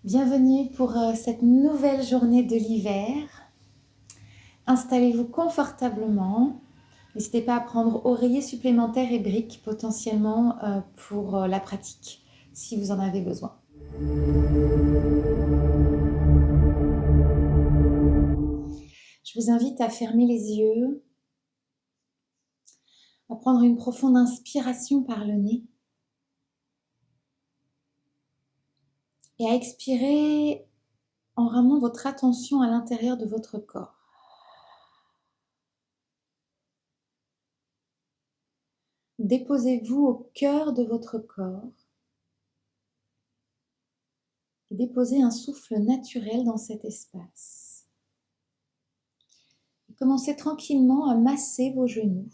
Bienvenue pour cette nouvelle journée de l'hiver. Installez-vous confortablement. N'hésitez pas à prendre oreillers supplémentaires et briques potentiellement pour la pratique si vous en avez besoin. Je vous invite à fermer les yeux, à prendre une profonde inspiration par le nez et à expirer en ramenant votre attention à l'intérieur de votre corps. Déposez-vous au cœur de votre corps et déposez un souffle naturel dans cet espace. Et commencez tranquillement à masser vos genoux.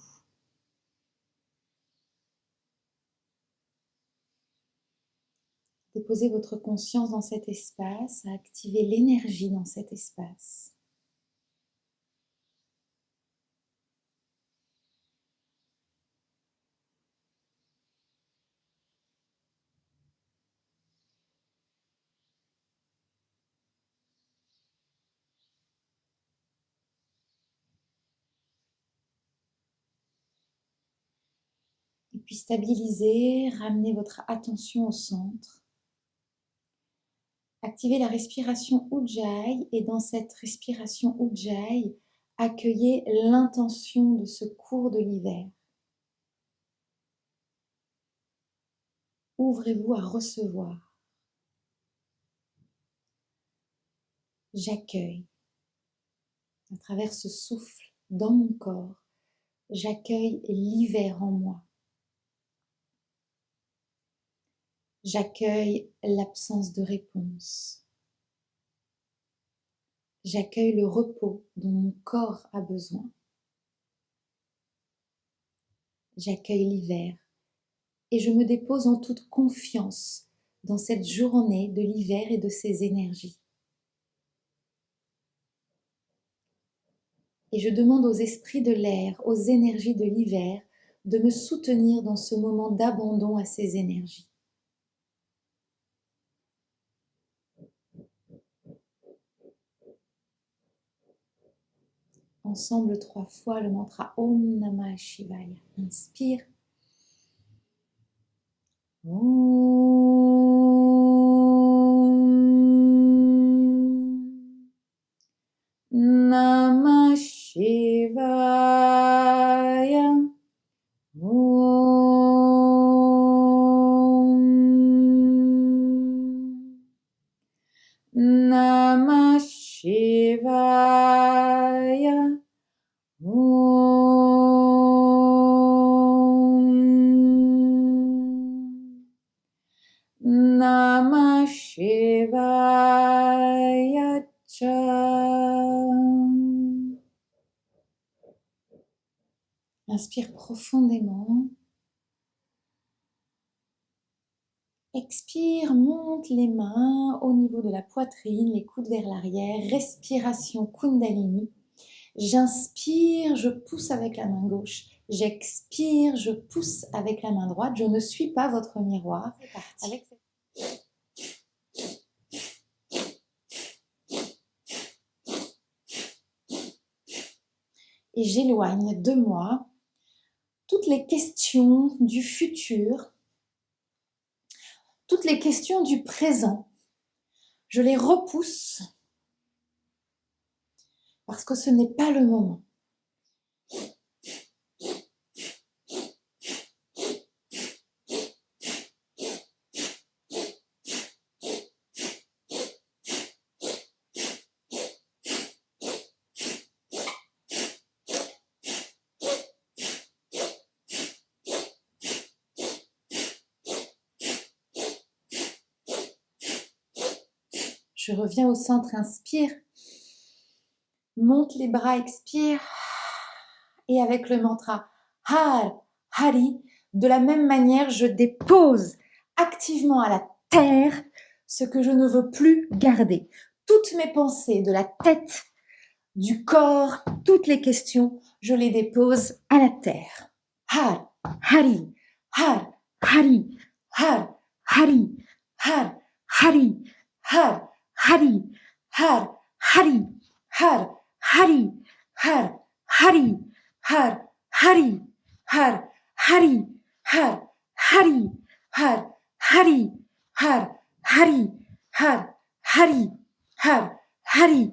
Déposez votre conscience dans cet espace, à activer l'énergie dans cet espace. Et puis stabilisez, ramenez votre attention au centre. Activez la respiration Ujjayi et dans cette respiration Ujjayi, accueillez l'intention de ce cours de l'hiver. Ouvrez-vous à recevoir. J'accueille, à travers ce souffle dans mon corps, j'accueille l'hiver en moi. J'accueille l'absence de réponse. J'accueille le repos dont mon corps a besoin. J'accueille l'hiver et je me dépose en toute confiance dans cette journée de l'hiver et de ses énergies. Et je demande aux esprits de l'air, aux énergies de l'hiver, de me soutenir dans ce moment d'abandon à ces énergies. Ensemble 3 fois le mantra Om Namah Shivaya. Inspire. Om Namah Shivaya. Om Namah Shivaya. Om Namah Shivaya Cha. Inspire profondément. Expire, monte les mains au niveau de la poitrine, les coudes vers l'arrière. Respiration Kundalini. J'inspire, je pousse avec la main gauche. J'expire, je pousse avec la main droite. Je ne suis pas votre miroir. C'est parti. Avec cette... Et j'éloigne de moi toutes les questions du futur, toutes les questions du présent. Je les repousse parce que ce n'est pas le moment. Je reviens au centre, inspire, monte les bras, expire, et avec le mantra Har, Hari, de la même manière, je dépose activement à la terre ce que je ne veux plus garder. Toutes mes pensées de la tête, du corps, toutes les questions, je les dépose à la terre. Har, Hari, Har, Hari, Har, Hari, Har, Hari, har, hari, har, hari, har, hari, har, hari, har, hari, har, hari, har, hari, har, hari, har, hari, har, hari, har, hari,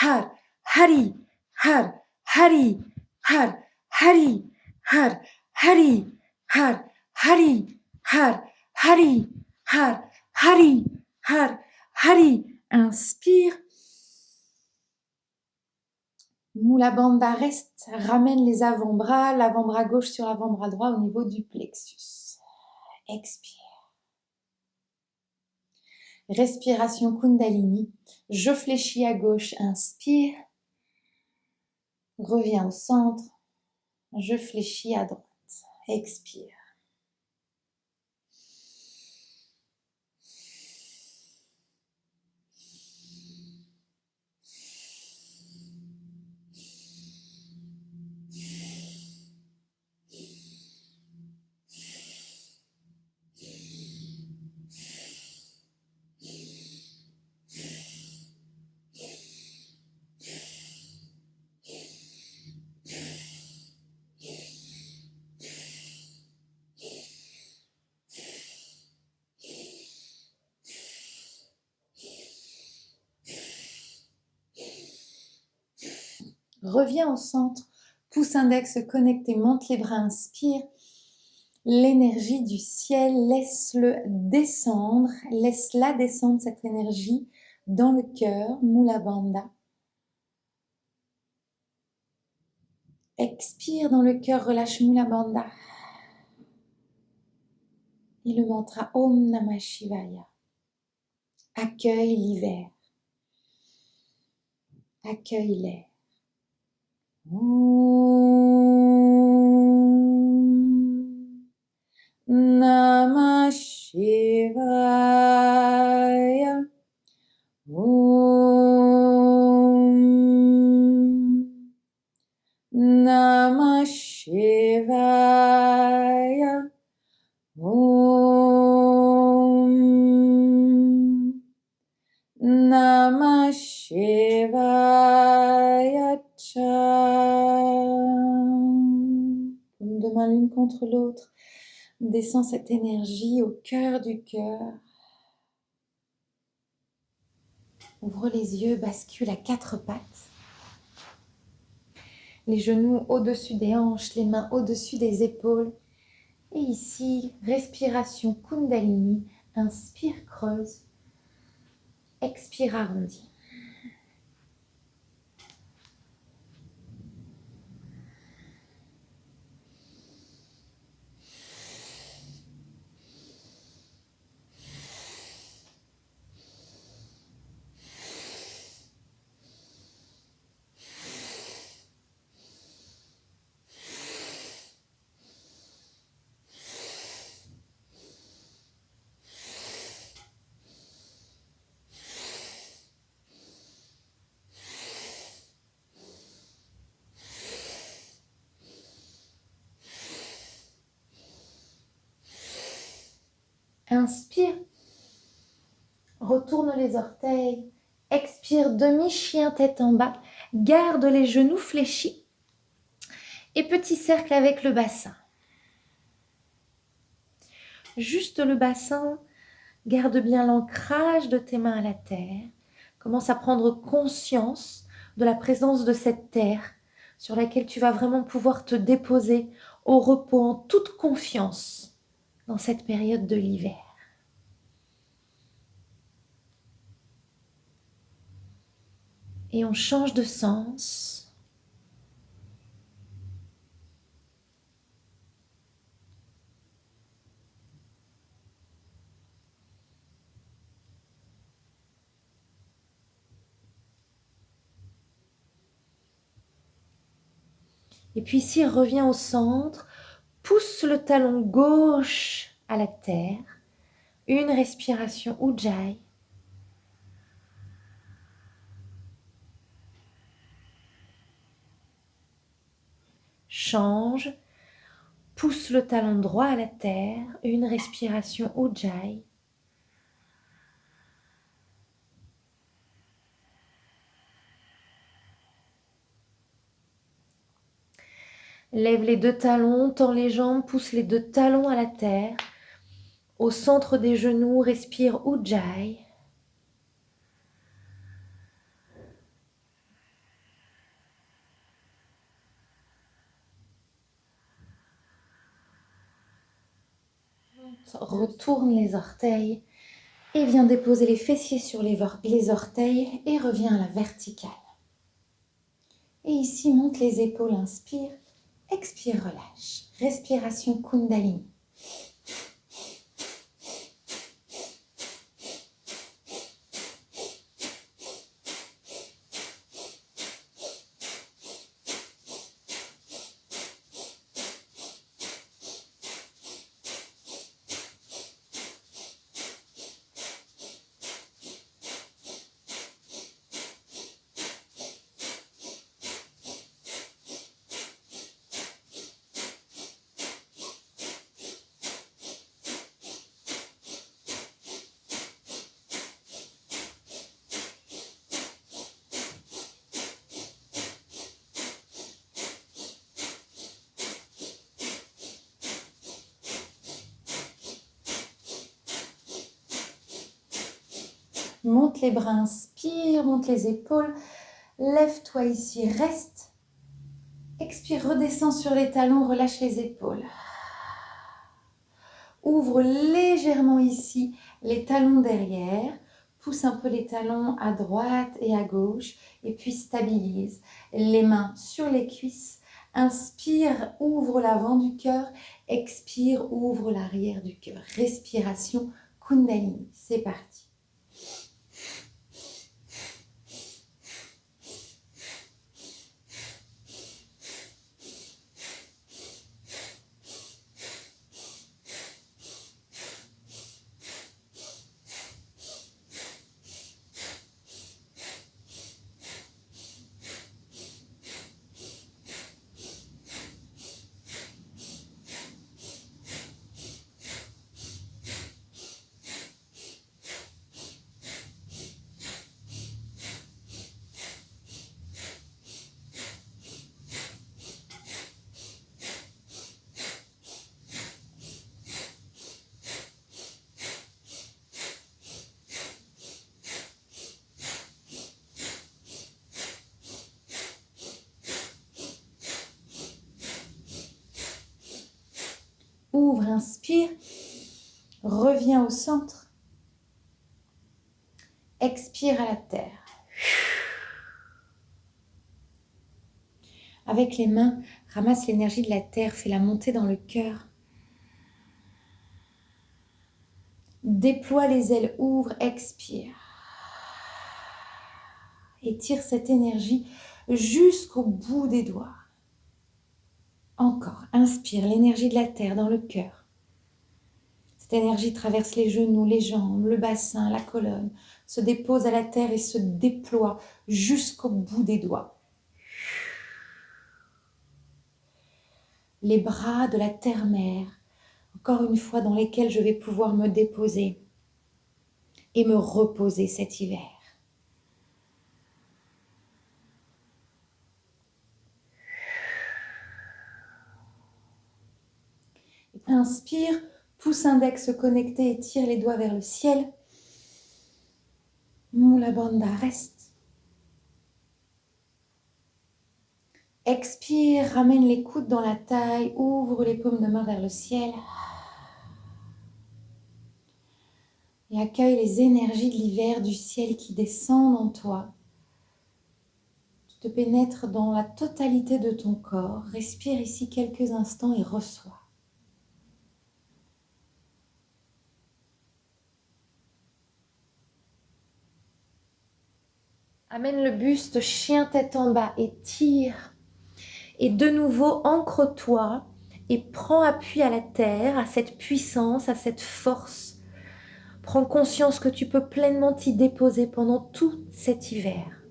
har, hari, har, hari, har, hari, har, hari, har, hari, har, hari, har, hari, har, hari. Inspire. Mula Bandha reste, ramène les avant-bras, l'avant-bras gauche sur l'avant-bras droit au niveau du plexus. Expire. Respiration Kundalini. Je fléchis à gauche, inspire. Reviens au centre. Je fléchis à droite. Expire. Reviens au centre. Pouce index connecté, monte les bras, inspire. L'énergie du ciel, laisse-le descendre, laisse-la descendre cette énergie dans le cœur, Mula Bandha. Expire dans le cœur, relâche Mula Bandha. Et le mantra Om Namah Shivaya. Accueille l'hiver. Accueille l'air. Om Namah Shivaya. Om Namah Shivaya. Om Namah Shivaya. Deux mains l'une contre l'autre. Descends cette énergie au cœur du cœur. Ouvre les yeux, bascule à quatre pattes. Les genoux au-dessus des hanches, les mains au-dessus des épaules. Et ici, respiration Kundalini. Inspire, creuse. Expire, arrondi. Inspire, retourne les orteils, expire, demi-chien tête en bas, garde les genoux fléchis et petit cercle avec le bassin. Juste le bassin, garde bien l'ancrage de tes mains à la terre, commence à prendre conscience de la présence de cette terre sur laquelle tu vas vraiment pouvoir te déposer au repos en toute confiance dans cette période de l'hiver. Et on change de sens. Et puis ici, reviens au centre, pousse le talon gauche à la terre, une respiration Ujjayi. Change, pousse le talon droit à la terre, une respiration Ujjayi. Lève les deux talons, tends les jambes, pousse les deux talons à la terre. Au centre des genoux, respire Ujjayi. Retourne les orteils et viens déposer les fessiers sur les orteils et reviens à la verticale. Et ici, monte les épaules, inspire, expire, relâche. Respiration Kundalini. Monte les bras, inspire, monte les épaules. Lève-toi ici, reste. Expire, redescends sur les talons, relâche les épaules. Ouvre légèrement ici les talons derrière. Pousse un peu les talons à droite et à gauche. Et puis stabilise. Les mains sur les cuisses. Inspire, ouvre l'avant du cœur. Expire, ouvre l'arrière du cœur. Respiration Kundalini. C'est parti. Ouvre, inspire, reviens au centre, expire à la terre. Avec les mains, ramasse l'énergie de la terre, fais-la monter dans le cœur. Déploie les ailes, ouvre, expire. Et tire cette énergie jusqu'au bout des doigts. Encore, inspire l'énergie de la terre dans le cœur. Cette énergie traverse les genoux, les jambes, le bassin, la colonne, se dépose à la terre et se déploie jusqu'au bout des doigts. Les bras de la terre-mère, encore une fois dans lesquels je vais pouvoir me déposer et me reposer cet hiver. Inspire, pouce index connecté et tire les doigts vers le ciel. Mula Bandha, reste. Expire, ramène les coudes dans la taille, ouvre les paumes de main vers le ciel. Et accueille les énergies de l'hiver du ciel qui descendent en toi. Tu te pénètres dans la totalité de ton corps. Respire ici quelques instants et reçois. Amène le buste chien tête en bas et tire. Et de nouveau, ancre-toi et prends appui à la terre, à cette puissance, à cette force. Prends conscience que tu peux pleinement t'y déposer pendant tout cet hiver.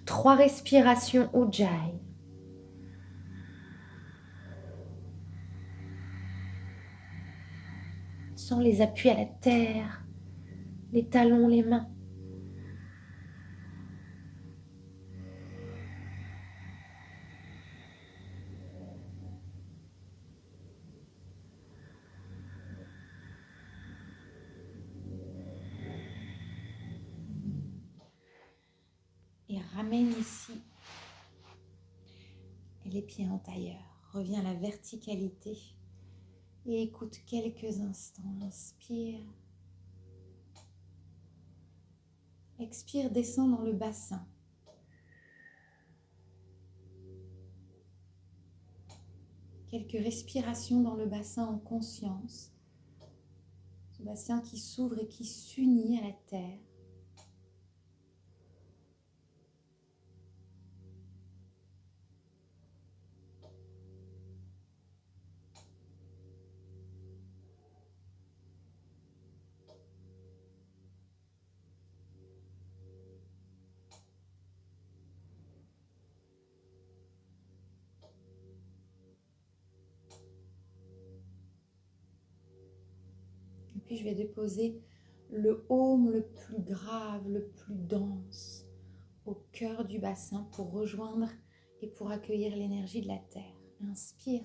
3 respirations Ujjayi. Sens les appuis à la terre, les talons, les mains. et ramène ici. Et les pieds en tailleur. Reviens à la verticalité. Et écoute quelques instants. Inspire. Expire, descends dans le bassin. Quelques respirations dans le bassin en conscience. Ce bassin qui s'ouvre et qui s'unit à la terre. Et puis je vais déposer le haume le plus grave, le plus dense au cœur du bassin pour rejoindre et pour accueillir l'énergie de la terre. Inspire.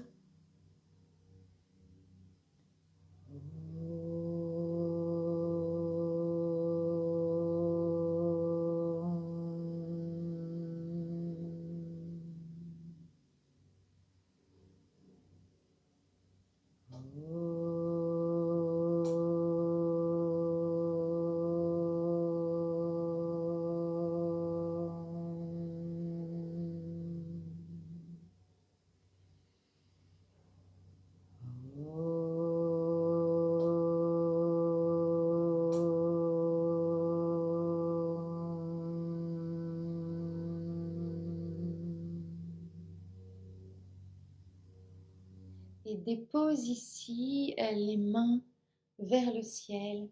Et dépose ici les mains vers le ciel,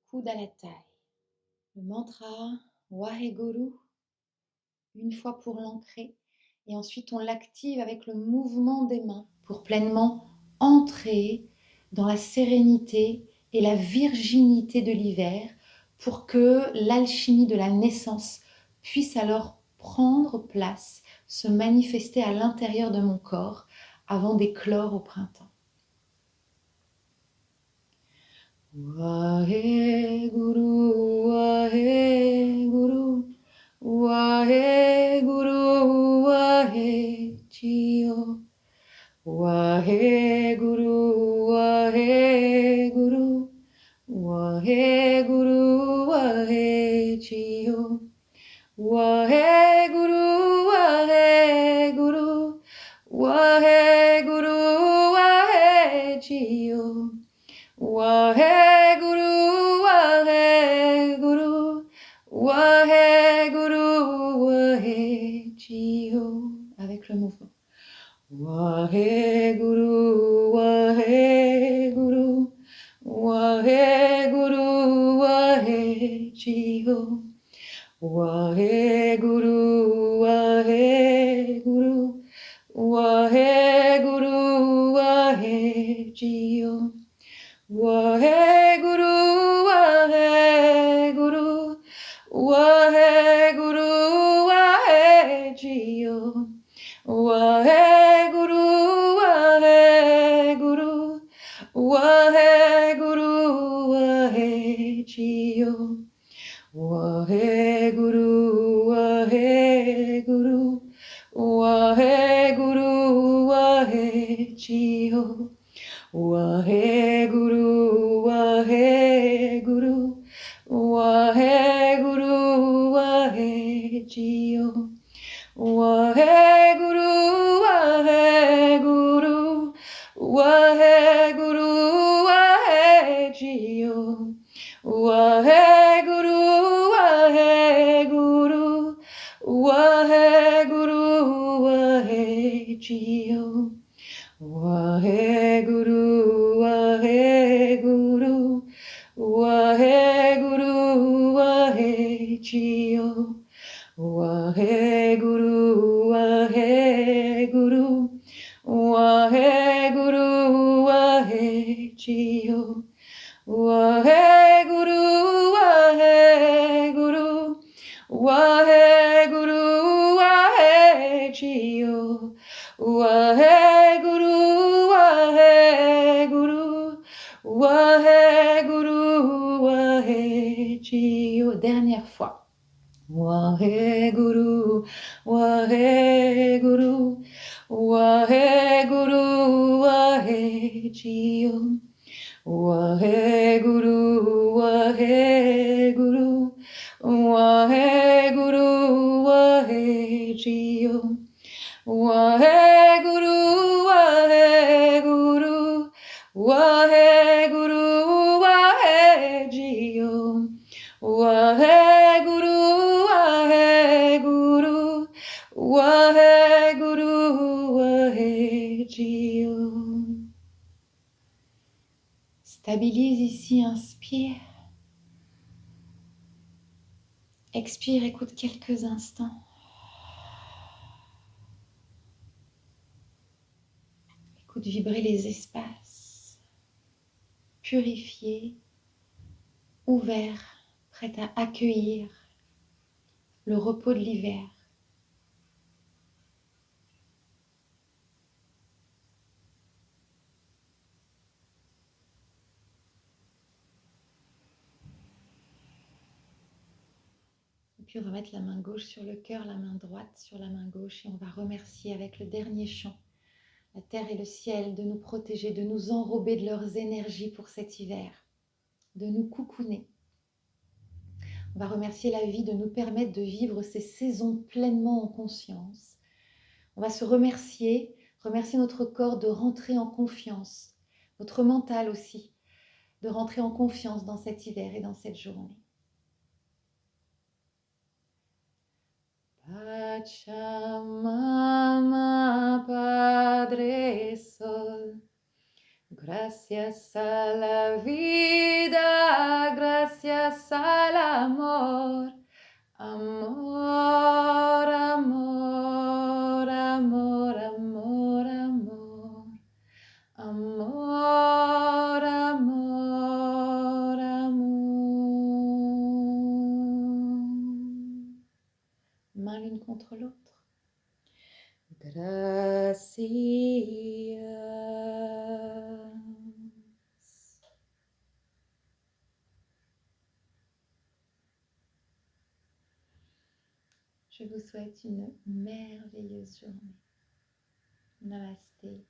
coude à la taille. Le mantra Waheguru, une fois pour l'ancrer, et ensuite on l'active avec le mouvement des mains pour pleinement entrer dans la sérénité et la virginité de l'hiver, pour que l'alchimie de la naissance puisse alors prendre place, se manifester à l'intérieur de mon corps avant d'éclore au printemps. Waheguru, Waheguru, Waheguru, Wahechio. Waheguru, Waheguru, Waheguru, Wahechio. Waheguru, Waheguru, Waheguru, Wahechio. Waheguru, Waheguru, Waheguru, Wahechio. Avec le mouvement. Waheguru, Waheguru, Waheguru, Wahechio. Waheguru, Waheguru, Waheguru, Wahechio. Waheguru, Waheguru, Waheguru, Wahechio. Waheguru, Waheguru, Waheguru, Wahechio. Waheguru, Waheguru, Waheguru, Wahechio. Waheguru, Waheguru, Waheguru, Wahechio. Waheguru, Waheguru, Waheguru, Wahechio. Waheguru, Waheguru, Waheguru, Wahechio. Waheguru, Waheguru, Waheguru, Wahechio. Waheguru, Waheguru, Waheguru, Wahechio. Waheguru, Waheguru, Waheguru, Wahechio. Waheguru, Waheguru, Waheguru, Wahechio. Dernière fois. Waheguru, Waheguru, Waheguru, Wahejio. Waheguru, Waheguru, Waheguru, Wahejio. Waheguru, Waheguru, Waheguru, Wahejio. Waheguru, Waheguru, Waheguru, Wahejio. Stabilise ici, inspire. Expire, écoute quelques instants. Écoute vibrer les espaces, purifiés, ouverts, prêts à accueillir le repos de l'hiver. Et puis on va mettre la main gauche sur le cœur, la main droite sur la main gauche et on va remercier avec le dernier chant la terre et le ciel de nous protéger, de nous enrober de leurs énergies pour cet hiver, de nous coucouner. On va remercier la vie de nous permettre de vivre ces saisons pleinement en conscience. On va se remercier notre corps de rentrer en confiance, notre mental aussi, de rentrer en confiance dans cet hiver et dans cette journée. Pachamama, Padre Sol, gracias a la vida, gracias al amor, amor, amor, amor, amor, amor, amor, amor, amor. Mains l'une contre l'autre. Gracias. Je vous souhaite une merveilleuse journée. Namasté.